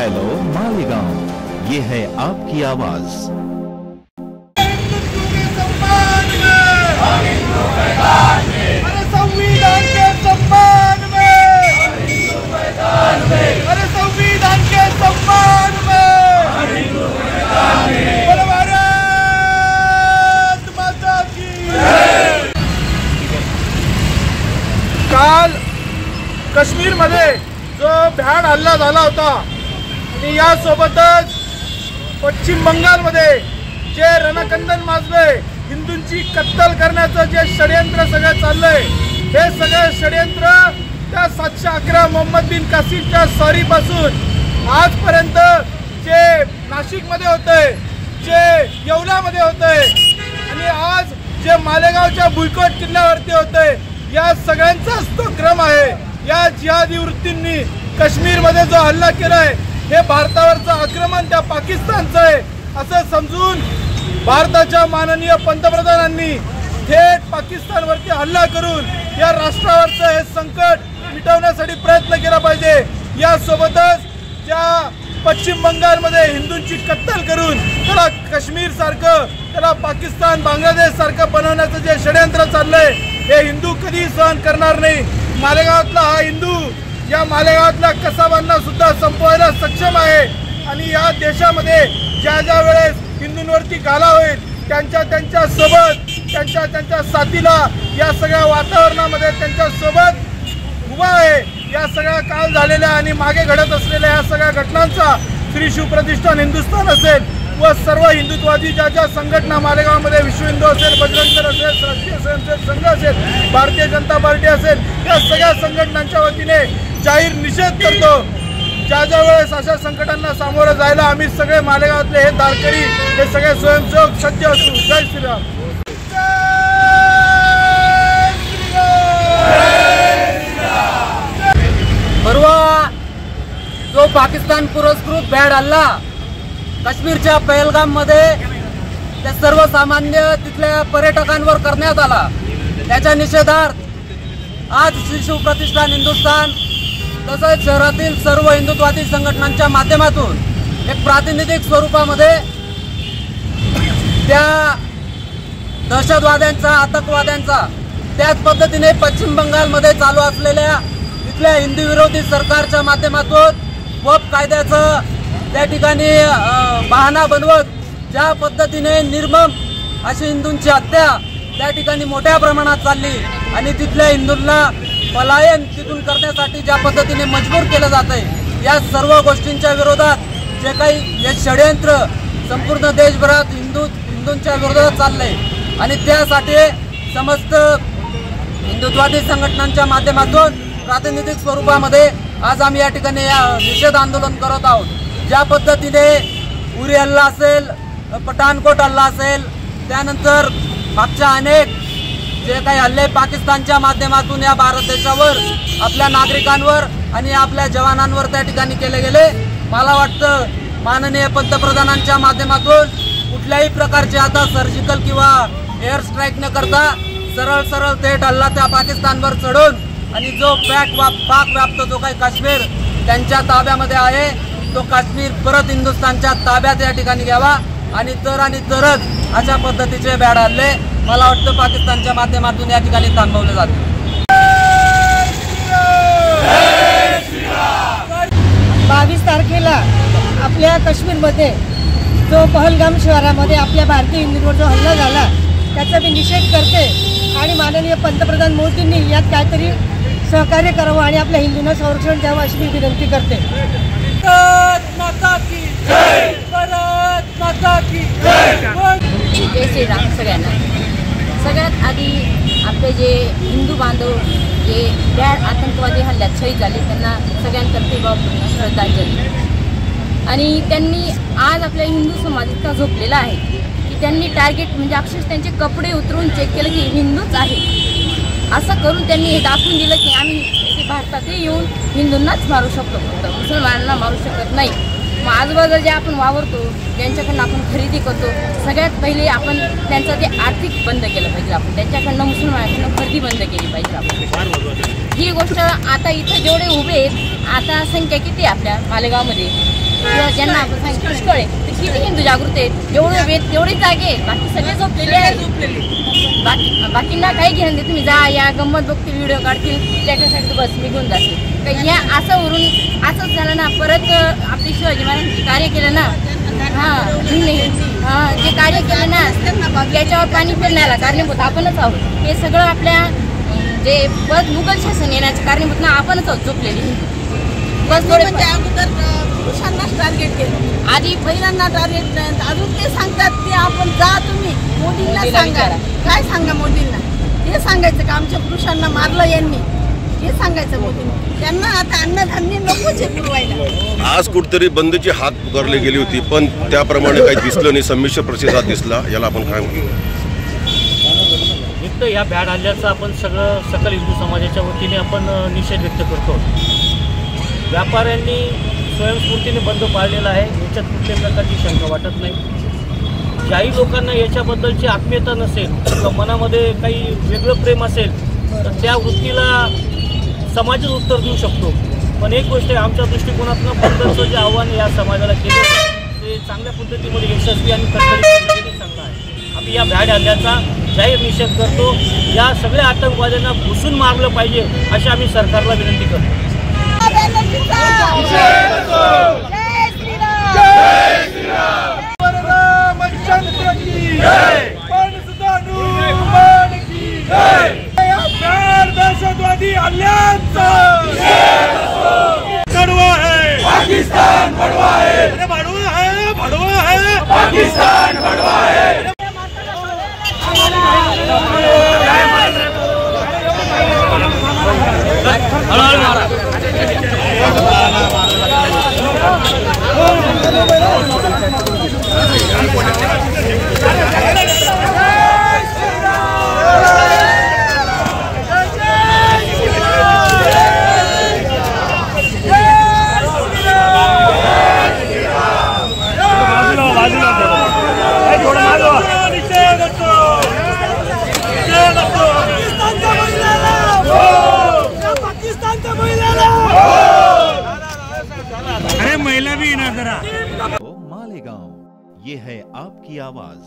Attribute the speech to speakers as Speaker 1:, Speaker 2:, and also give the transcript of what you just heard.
Speaker 1: Hello Malegaon, ये है आपकी आवाज।
Speaker 2: अरे संविधान के सम्मान में, अरे संविधान के सम्मान में, बोलो भारत माता की जय। काल काश्मीर मध्ये जो भ्याड हल्ला झाला होता आणि यासोबतच पश्चिम बंगालमध्ये जे रणकंदन माजले, हिंदूंची कत्तल करण्याचं जे षडयंत्र सगळं चाललंय, हे सगळं षडयंत्र त्या 711 मोहम्मद बिन कासिमच्या स्वारीपासून आजपर्यंत जे नाशिकमध्ये होतंय, जे येवल्यामध्ये होतंय आणि आज जे मालेगावच्या बुलकोट किल्ल्यावरती होतंय, या सगळ्यांचाच तो क्रम आहे। या जिहादी वृत्तींनी काश्मीरमध्ये जो हल्ला केलाय, हे भारतावरचं आक्रमण त्या पाकिस्तानचं आहे असं समजून भारताच्या माननीय पंतप्रधानांनी थेट पाकिस्तानवरती हल्ला करून या राष्ट्रावरचं हे संकट मिटवण्यासाठी प्रयत्न केला पाहिजे। यासोबतच ज्या पश्चिम बंगालमध्ये हिंदूंची कत्तल करून त्याला काश्मीर सारखं, त्याला पाकिस्तान बांगलादेश सारखं बनवण्याचं जे षडयंत्र चाललंय, हे हिंदू कधी सहन करणार नाही। मालेगावातला हा हिंदू या मालेगावातल्या कसाबांना सुद्धा संपवायला सक्षम आहे आणि या देशामध्ये ज्या ज्या वेळेस हिंदूंवरती घाला होईल, त्यांच्या सोबत त्यांच्या साथीला या सगळ्या वातावरणामध्ये त्यांच्या सोबत उभा आहे। या सगळ्या काल झालेल्या आणि मागे घडत असलेल्या या सगळ्या घटनांचा श्री शिवप्रतिष्ठान हिंदुस्थान असेल व सर्व हिंदुत्ववादी ज्या ज्या संघटना मालेगावमध्ये विश्व हिंदू असेल, बजरंग दल असेल, राष्ट्रीय स्वयंसेवक संघ असेल, भारतीय जनता पार्टी असेल, या सगळ्या संघटनांच्या वतीने जाहीर निषेध करतो। ज्या ज्या वेळेस अशा संकटांना सामोरं जायला आम्ही सगळे मालेगावातले हे दारकरी, हे सगळे स्वयंसेवक सज्ज असू। जय श्रीराम।
Speaker 3: परवा जो पाकिस्तान पुरस्कृत भ्याड हल्ला काश्मीरच्या पहलगाम मध्ये त्या सर्वसामान्य तिथल्या पर्यटकांवर करण्यात आला, त्याच्या निषेधार्थ आज श्री शिवप्रतिष्ठान हिंदुस्थान तसेच शहरातील सर्व हिंदुत्ववादी संघटनांच्या माध्यमातून एक प्रातिनिधिक स्वरूपामध्ये त्या दहशतवाद्यांचा, आतंकवाद्यांचा, त्याच पद्धतीने पश्चिम बंगालमध्ये चालू असलेल्या तिथल्या हिंदू विरोधी सरकारच्या माध्यमातून वक्फ कायद्याचं त्या ठिकाणी बहाणा बनवत ज्या पद्धतीने निर्मम अशी हिंदूंची हत्या त्या ठिकाणी मोठ्या प्रमाणात चालली आणि तिथल्या हिंदूंना पलायन तिथून करण्यासाठी ज्या पद्धतीने मजबूर केलं जात आहे, या सर्व गोष्टींच्या विरोधात जे काही हे षडयंत्र संपूर्ण देशभरात हिंदूंच्या विरोधात चाललंय आणि त्यासाठी समस्त हिंदुत्ववादी संघटनांच्या माध्यमातून प्रातिनिधिक स्वरूपामध्ये आज आम्ही या ठिकाणी निषेध आंदोलन करत आहोत। ज्या पद्धतीने उरी हल्ला असेल, पठाणकोट हल्ला असेल, त्यानंतर मागच्या अनेक जे काही हल्ले पाकिस्तानच्या माध्यमातून या भारत देशावर, आपल्या नागरिकांवर आणि आपल्या जवानांवर त्या ठिकाणी केले गेले, मला वाटतं माननीय पंतप्रधानांच्या माध्यमातून कुठल्याही प्रकारचे आता सर्जिकल किंवा एअर स्ट्राईक न करता सरळ थेट हल्ला त्या पाकिस्तानवर चढून आणि जो पाक व्याप्त जो काही काश्मीर त्यांच्या ताब्यामध्ये आहे, तो काश्मीर परत हिंदुस्थानच्या ताब्यात या ठिकाणी घ्यावा आणि तरच अशा पद्धतीचे भ्याड हल्ले मला वाटतं पाकिस्तानच्या माध्यमातून या ठिकाणी थांबवले जाते।
Speaker 4: 22 तारखेला आपल्या काश्मीरमध्ये जो पहलगाम शहरामध्ये आपल्या भारतीय हिंदूंवर जो हल्ला झाला, त्याचा मी निषेध करते आणि माननीय पंतप्रधान मोदींनी यात काहीतरी सहकार्य करावं आणि आपल्या हिंदूंना संरक्षण द्यावं अशी मी विनंती करते।
Speaker 3: भारत माता की जय, भारत माता की जय।
Speaker 5: जय श्रीराम सगळ्यांना। सगळ्यात आधी आपले जे हिंदू बांधव जे भ्याड आतंकवादी हल्ल्यात शहीद झाले, त्यांना सगळ्यांतर्फे श्रद्धांजली। आणि त्यांनी आज आपल्या हिंदू समाज इतका झोपलेला आहे की त्यांनी टार्गेट म्हणजे अक्षरशः त्यांचे कपडे उतरून चेक केलं की हिंदूच आहे, असं करून त्यांनी हे दाखवून दिलं की आम्ही इथे भारतात येऊन हिंदूंनाच मारू शकतो, फक्त मुसलमानांना मारू शकत नाही। मग आजूबाजूला जे आपण वावरतो, ज्यांच्याकडून आपण खरेदी करतो, सगळ्यात पहिले आपण त्यांचं ते आर्थिक बंद केलं पाहिजे। आपण त्यांच्याकडनं मुसलमानांकडनं खरेदी बंद केली पाहिजे। आपण ही गोष्ट आता इथं जेवढे उभे आहेत, आता संख्या किती आपल्या मालेगावमध्ये किंवा ज्यांना आपण सांगितलं पुष्कळ आहे ते किती हिंदू जागृत आहेत, जेवढे वेद तेवढेच जागे आहेत, बाकी सगळे झोपलेले आहेत. बाकींना काही घेणं तुम्ही जा या गंमत बघतील, व्हिडिओ काढतील, त्याच्यासाठी बस निघून जातील. काही या असं वरून असंच झालं ना. परत आपली शिवाजी महाराजांनी कार्य केलं ना, जे कार्य केलं ना त्याच्यावर पाणी फिरण्याला कारणीभूत आपणच आहोत. हे सगळं आपल्या जे परत मुघल शासन येण्याचं कारणीभूत ना आपणच आहोत झोपलेली. बस थोडे
Speaker 6: अगोदर पुरुषांनाच टार्गेट केलं, आधी महिलांना टार्गेट, अजून ते सांगतात की आपण जा तुम्ही मोदींना सांगा. काय सांगा मोदींना? हे सांगायचं का आमच्या पुरुषांना मारलं यांनी, हे सांगायचं मोदींना. त्यांना आता अन्नधान्य नकोच आहे पुरवायला.
Speaker 7: आज कुठेतरी बंदची हाक पुकारली गेली होती, पण त्याप्रमाणे काही दिसलं नाही, संमिश्र प्रतिसाद दिसला. याला आपण काय म्हणू?
Speaker 8: एक तर या भ्याड हल्ल्याचा आपण सकल हिंदू समाजाच्या वतीने आपण निषेध व्यक्त करतो. व्यापाऱ्यांनी स्वयंस्फूर्तीने बंद पाळलेला आहे, याच्यात कुठल्याही प्रकारची शंका वाटत नाही. ज्याही लोकांना याच्याबद्दलची आत्मीयता नसेल किंवा मनामध्ये काही वेगळं प्रेम असेल तर त्या वृत्तीला समाजच उत्तर देऊ शकतो. पण एक गोष्ट आहे, आमच्या दृष्टिकोनातून बंदचं जे आव्हान या समाजाला केलं ते चांगल्या पद्धतीमध्ये यशस्वी आणि कडकडीत चांगलं आहे. आम्ही या भ्याड हल्ल्याचा जाहीर निषेध करतो. या सगळ्या आतंकवाद्यांना घुसून मारलं पाहिजे अशी आम्ही सरकारला विनंती करतो.
Speaker 2: दहशतवादी हल्ल्याचा भडवा है पाकिस्तान, भडवा है, भडवा है, भडवा है पाकिस्तान, भडवा है.
Speaker 1: मालेगांव, ये है आपकी आवाज.